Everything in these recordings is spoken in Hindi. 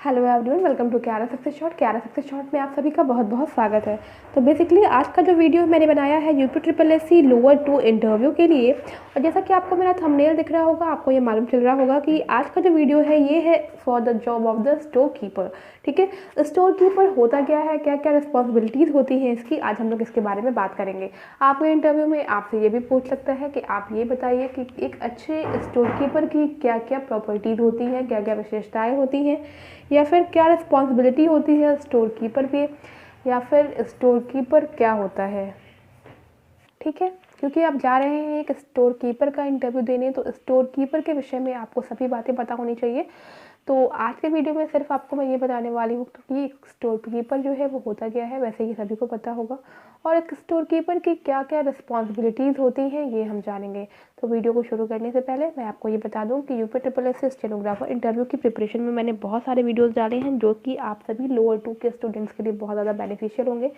हेलो एवरीवन, वेलकम टू क्यारा सक्सेस शॉट। क्यारा सक्सेस शॉट में आप सभी का बहुत बहुत स्वागत है। तो बेसिकली आज का जो वीडियो मैंने बनाया है UP triple S C lower 2 interview के लिए, और जैसा कि आपको मेरा थंबनेल दिख रहा होगा, आपको ये मालूम चल रहा होगा कि आज का जो वीडियो है ये है for the job of the store keeper. ठीक है, स्टोर कीपर होता क्या है, क्या क्या रिस्पॉन्सिबिलिटीज़ होती हैं इसकी, आज हम लोग इसके बारे में बात करेंगे। आपको इंटरव्यू में आपसे ये भी पूछ सकता है कि आप ये बताइए कि एक अच्छे स्टोर कीपर की क्या क्या प्रॉपर्टीज़ होती हैं, क्या क्या विशेषताएँ होती हैं, या फिर क्या रिस्पॉन्सिबिलिटी होती है स्टोर कीपर पे, या फिर स्टोर कीपर क्या होता है। ठीक है, क्योंकि आप जा रहे हैं एक स्टोर कीपर का इंटरव्यू देने, तो स्टोर कीपर के विषय में आपको सभी बातें पता होनी चाहिए। तो आज के वीडियो में सिर्फ आपको मैं ये बताने वाली हूँ कि एक स्टोर कीपर जो है वो होता क्या है, वैसे ही सभी को पता होगा, और एक स्टोर कीपर की क्या क्या रिस्पॉन्सिबिलिटीज़ होती हैं ये हम जानेंगे। तो वीडियो को शुरू करने से पहले मैं आपको ये बता दूं कि UP triple S stenographer interview की प्रिपरेशन में मैंने बहुत सारे वीडियोस डाले हैं जो कि आप सभी लोअर 2 के स्टूडेंट्स के लिए बहुत ज़्यादा बेनिफिशियल होंगे।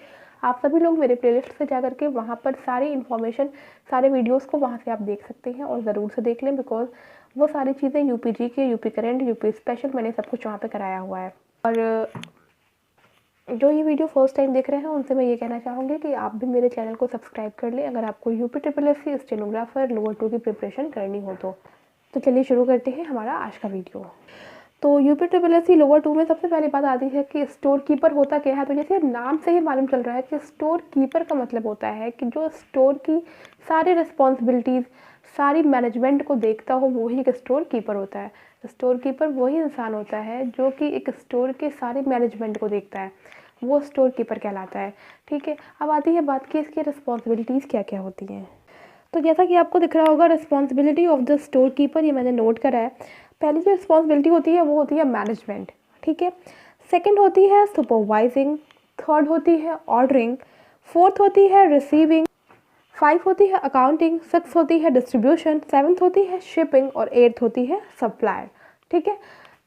आप सभी लोग मेरे प्लेलिस्ट से जा करके वहाँ पर सारी इन्फॉर्मेशन, सारे वीडियोज़ को वहाँ से आप देख सकते हैं, और ज़रूर से देख लें, बिकॉज वो सारी चीज़ें यूपी जी के, यूपी करंट, यूपी स्पेशल मैंने सब कुछ वहाँ पे कराया हुआ है। और जो ये वीडियो फर्स्ट टाइम देख रहे हैं उनसे मैं ये कहना चाहूँगी कि आप भी मेरे चैनल को सब्सक्राइब कर लें अगर आपको UP triple S C stenographer lower 2 की प्रिपरेशन करनी हो तो चलिए शुरू करते हैं हमारा आज का वीडियो। तो UP triple S C lower 2 में सबसे पहली बात आती है कि स्टोर कीपर होता क्या है। तो जैसे नाम से ही मालूम चल रहा है कि स्टोर कीपर का मतलब होता है कि जो स्टोर की सारी रिस्पॉन्सिबिलिटीज़, सारी मैनेजमेंट को देखता हो, वही एक स्टोर कीपर होता है। स्टोर कीपर वही इंसान होता है जो कि एक स्टोर के सारे मैनेजमेंट को देखता है, वो स्टोर कीपर कहलाता है। ठीक है, अब आती है बात कि इसकी रिस्पॉन्सिबिलिटीज़ क्या क्या होती हैं। तो जैसा कि आपको दिख रहा होगा, responsibility of the store keeper, ये मैंने नोट करा है। पहली जो रिस्पॉन्सिबिलिटी होती है वो होती है मैनेजमेंट। ठीक है, सेकंड होती है सुपरवाइजिंग, थर्ड होती है ऑर्डरिंग, फोर्थ होती है रिसीविंग, 5 होती है अकाउंटिंग, 6 होती है डिस्ट्रीब्यूशन, 7th होती है शिपिंग, और 8th होती है सप्लायर। ठीक है,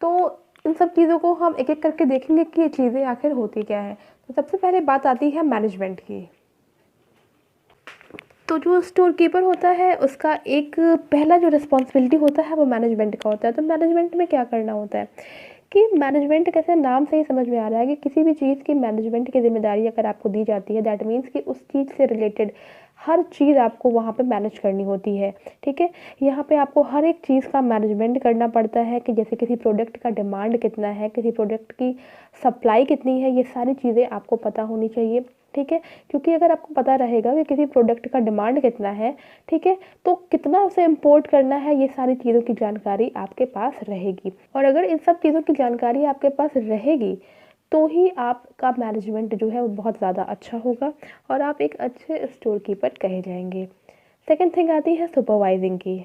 तो इन सब चीज़ों को हम एक एक करके देखेंगे कि ये चीज़ें आखिर होती क्या है। तो सबसे पहले बात आती है मैनेजमेंट की। तो जो स्टोर कीपर होता है उसका एक पहला जो रिस्पॉन्सिबिलिटी होता है वो मैनेजमेंट का होता है। तो मैनेजमेंट में क्या करना होता है कि मैनेजमेंट कैसे, नाम से ही समझ में आ रहा है कि किसी भी चीज़ की मैनेजमेंट की जिम्मेदारी अगर आपको दी जाती है, दैट मीन्स कि उस चीज़ से रिलेटेड हर चीज़ आपको वहाँ पे मैनेज करनी होती है। ठीक है, यहाँ पे आपको हर एक चीज़ का मैनेजमेंट करना पड़ता है कि जैसे किसी प्रोडक्ट का डिमांड कितना है, किसी प्रोडक्ट की सप्लाई कितनी है, ये सारी चीज़ें आपको पता होनी चाहिए। ठीक है, क्योंकि अगर आपको पता रहेगा कि किसी प्रोडक्ट का डिमांड कितना है, ठीक है, तो कितना उसे इंपोर्ट करना है, ये सारी चीज़ों की जानकारी आपके पास रहेगी। और अगर इन सब चीज़ों की जानकारी आपके पास रहेगी तो ही आपका मैनेजमेंट जो है वो बहुत ज़्यादा अच्छा होगा और आप एक अच्छे स्टोर कीपर कहे जाएंगे। सेकेंड थिंग आती है सुपरवाइजिंग की।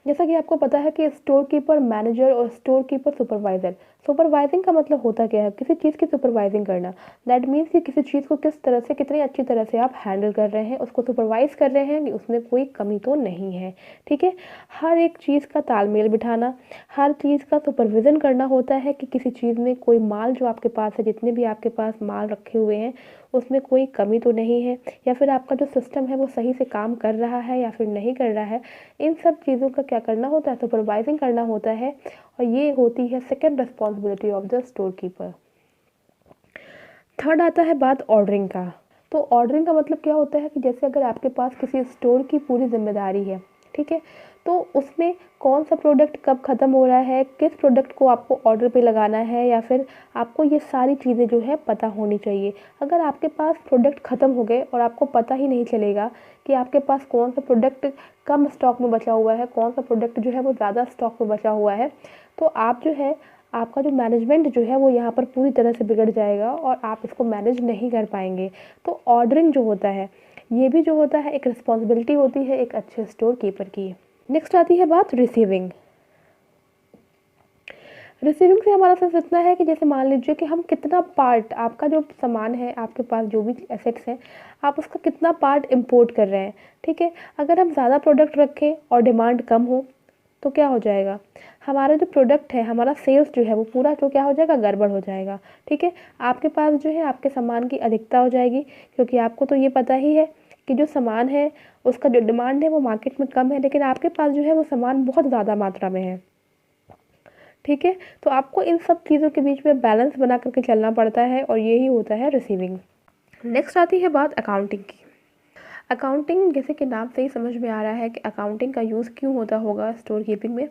जैसा कि आपको पता है कि स्टोर कीपर मैनेजर और स्टोर कीपर सुपरवाइज़र। सुपरवाइजिंग का मतलब होता क्या है, किसी चीज़ की सुपरवाइजिंग करना। दैट मीन्स कि किसी चीज़ को किस तरह से, कितनी अच्छी तरह से आप हैंडल कर रहे हैं, उसको सुपरवाइज कर रहे हैं कि उसमें कोई कमी तो नहीं है। ठीक है, हर एक चीज़ का तालमेल बिठाना, हर चीज़ का सुपरविज़न करना होता है कि किसी चीज़ में कोई माल जो आपके पास है, जितने भी आपके पास माल रखे हुए हैं उसमें कोई कमी तो नहीं है, या फिर आपका जो सिस्टम है वो सही से काम कर रहा है या फिर नहीं कर रहा है। इन सब चीज़ों का क्या करना होता है, सुपरवाइजिंग करना होता है, और ये होती है second responsibility of the store keeper. Third आता है बात ऑर्डरिंग का। तो ऑर्डरिंग का मतलब क्या होता है कि जैसे अगर आपके पास किसी स्टोर की पूरी जिम्मेदारी है, ठीक है, तो उसमें कौन सा प्रोडक्ट कब ख़त्म हो रहा है, किस प्रोडक्ट को आपको ऑर्डर पे लगाना है, या फिर आपको ये सारी चीज़ें जो है पता होनी चाहिए। अगर आपके पास प्रोडक्ट ख़त्म हो गए और आपको पता ही नहीं चलेगा कि आपके पास कौन सा प्रोडक्ट कम स्टॉक में बचा हुआ है, कौन सा प्रोडक्ट जो है वो ज़्यादा स्टॉक में बचा हुआ है, तो आप जो है, आपका जो मैनेजमेंट जो है वो यहाँ पर पूरी तरह से बिगड़ जाएगा और आप इसको मैनेज नहीं कर पाएंगे। तो ऑर्डरिंग जो होता है, ये भी जो होता है एक रिस्पॉन्सिबिलिटी होती है एक अच्छे स्टोर कीपर की। नेक्स्ट आती है बात रिसीविंग। रिसीविंग से हमारा सेंस इतना है कि जैसे मान लीजिए कि हम कितना पार्ट, आपका जो सामान है, आपके पास जो भी एसेट्स हैं, आप उसका कितना पार्ट इंपोर्ट कर रहे हैं। ठीक है, अगर हम ज़्यादा प्रोडक्ट रखें और डिमांड कम हो तो क्या हो जाएगा, हमारा जो प्रोडक्ट है, हमारा सेल्स जो है वो पूरा जो क्या हो जाएगा, गड़बड़ हो जाएगा। ठीक है, आपके पास जो है आपके सामान की अधिकता हो जाएगी, क्योंकि आपको तो ये पता ही है कि जो सामान है उसका जो डिमांड है वो मार्केट में कम है, लेकिन आपके पास जो है वो सामान बहुत ज़्यादा मात्रा में है। ठीक है। तो आपको इन सब चीज़ों के बीच में बैलेंस बना करके चलना पड़ता है और यही होता है रिसीविंग। नेक्स्ट आती है बात अकाउंटिंग की। अकाउंटिंग जैसे कि नाम से ही समझ में आ रहा है कि अकाउंटिंग का यूज़ क्यों होता होगा स्टोर कीपिंग में।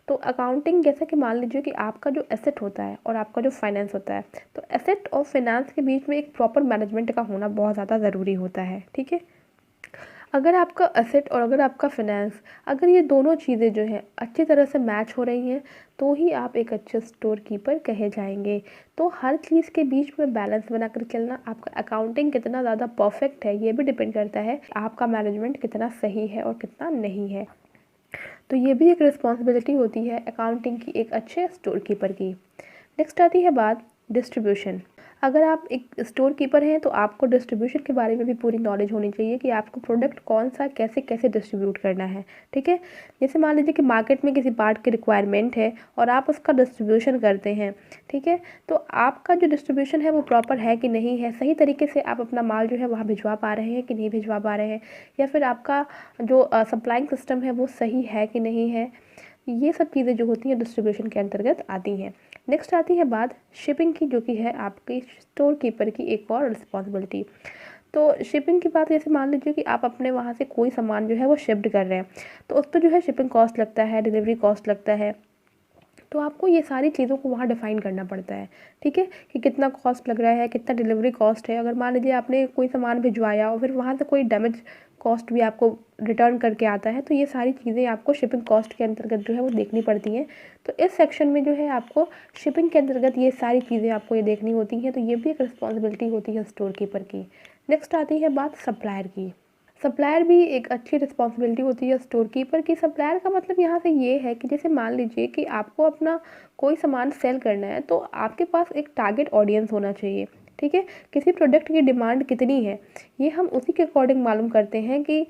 तो अकाउंटिंग जैसा कि मान लीजिए कि आपका जो एसेट होता है और आपका जो फाइनेंस होता है, तो एसेट और फाइनेंस के बीच में एक प्रॉपर मैनेजमेंट का होना बहुत ज़्यादा ज़रूरी होता है। ठीक है। अगर आपका एसेट और अगर आपका फाइनेंस, अगर ये दोनों चीज़ें जो हैं अच्छी तरह से मैच हो रही हैं, तो ही आप एक अच्छे स्टोर कीपर कहे जाएंगे। तो हर चीज़ के बीच में बैलेंस बना कर चलना, आपका अकाउंटिंग कितना ज़्यादा परफेक्ट है ये भी डिपेंड करता है आपका मैनेजमेंट कितना सही है और कितना नहीं है। तो ये भी एक रिस्पॉन्सिबिलिटी होती है अकाउंटिंग की एक अच्छे स्टोर कीपर की। नेक्स्ट आती है बात डिस्ट्रीब्यूशन। अगर आप एक स्टोर कीपर हैं तो आपको डिस्ट्रीब्यूशन के बारे में भी पूरी नॉलेज होनी चाहिए कि आपको प्रोडक्ट कौन सा कैसे कैसे डिस्ट्रीब्यूट करना है। ठीक है। जैसे मान लीजिए कि मार्केट में किसी पार्ट की रिक्वायरमेंट है और आप उसका डिस्ट्रीब्यूशन करते हैं। ठीक है। तो आपका जो डिस्ट्रीब्यूशन है वो प्रॉपर है कि नहीं है, सही तरीके से आप अपना माल जो है वहाँ भिजवा पा रहे हैं कि नहीं भिजवा पा रहे हैं, या फिर आपका जो सप्लाइंग सिस्टम है वो सही है कि नहीं है। ये सब चीज़ें जो होती हैं डिस्ट्रीब्यूशन के अंतर्गत आती हैं। नेक्स्ट आती है बात शिपिंग की, जो कि है आपकी स्टोर कीपर की एक और रिस्पॉन्सिबिलिटी। तो शिपिंग की बात, जैसे मान लीजिए कि आप अपने वहाँ से कोई सामान जो है वो शिफ्ट कर रहे हैं, तो उस पर जो है शिपिंग कॉस्ट लगता है, डिलीवरी कॉस्ट लगता है। तो आपको ये सारी चीज़ों को वहाँ डिफ़ाइन करना पड़ता है। ठीक है, कि कितना कॉस्ट लग रहा है, कितना डिलीवरी कॉस्ट है। अगर मान लीजिए आपने कोई सामान भिजवाया और फिर वहाँ से कोई डैमेज कॉस्ट भी आपको रिटर्न करके आता है, तो ये सारी चीज़ें आपको शिपिंग कॉस्ट के अंतर्गत जो है वो देखनी पड़ती हैं। तो इस सेक्शन में जो है आपको शिपिंग के अंतर्गत ये सारी चीज़ें आपको ये देखनी होती हैं। तो ये भी एक रिस्पॉन्सिबिलिटी होती है स्टोर कीपर की। नेक्स्ट आती है बात सप्लायर की। सप्लायर भी एक अच्छी रिस्पॉन्सिबिलिटी होती है स्टोर कीपर की। सप्लायर का मतलब यहाँ से ये है कि जैसे मान लीजिए कि आपको अपना कोई सामान सेल करना है, तो आपके पास एक टारगेट ऑडियंस होना चाहिए। ठीक है। किसी प्रोडक्ट की डिमांड कितनी है, ये हम उसी के अकॉर्डिंग मालूम करते हैं कि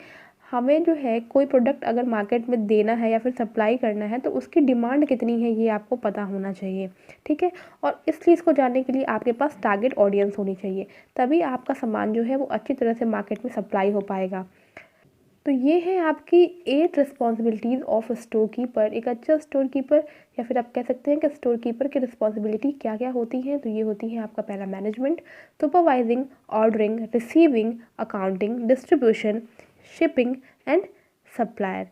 हमें जो है कोई प्रोडक्ट अगर मार्केट में देना है या फिर सप्लाई करना है, तो उसकी डिमांड कितनी है ये आपको पता होना चाहिए। ठीक है। और इस चीज़ को जानने के लिए आपके पास टारगेट ऑडियंस होनी चाहिए, तभी आपका सामान जो है वो अच्छी तरह से मार्केट में सप्लाई हो पाएगा। तो ये है आपकी 8 रिस्पॉन्सिबिलिटीज़ ऑफ स्टोर कीपर। एक अच्छा स्टोर कीपर, या फिर आप कह सकते हैं कि स्टोर कीपर की रिस्पॉन्सिबिलिटी क्या क्या होती हैं। तो ये होती हैं आपका पहला management, supervising, ordering, receiving, accounting, distribution, shipping and supplier.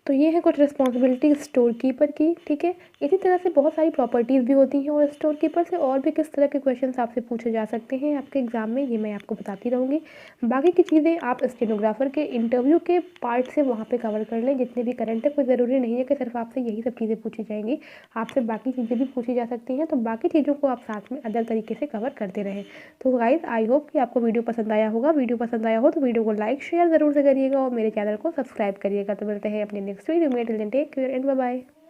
तो ये है कुछ रिस्पॉन्सिबिलिटी स्टोर कीपर की। ठीक है। इसी तरह से बहुत सारी प्रॉपर्टीज़ भी होती हैं और स्टोर कीपर से और भी किस तरह के क्वेश्चंस आपसे पूछे जा सकते हैं आपके एग्ज़ाम में, ये मैं आपको बताती रहूँगी। बाकी की चीज़ें आप स्टेनोग्राफर के इंटरव्यू के पार्ट से वहाँ पे कवर कर लें, जितने भी करंट है। कोई ज़रूरी नहीं है कि सिर्फ आपसे यही सब चीज़ें पूछी जाएंगी, आपसे बाकी चीज़ें भी पूछी जा सकती हैं। तो बाकी चीज़ों को आप साथ में अदर तरीके से कवर करते रहें। तो गाइज़, आई होप कि आपको वीडियो पसंद आया होगा। वीडियो पसंद आया हो तो वीडियो को लाइक शेयर ज़रूर से करिएगा और मेरे चैनल को सब्सक्राइब करिएगा। तो मिलते हैं अपने नेक्स्ट वीडियो में। Till then take care and bye bye.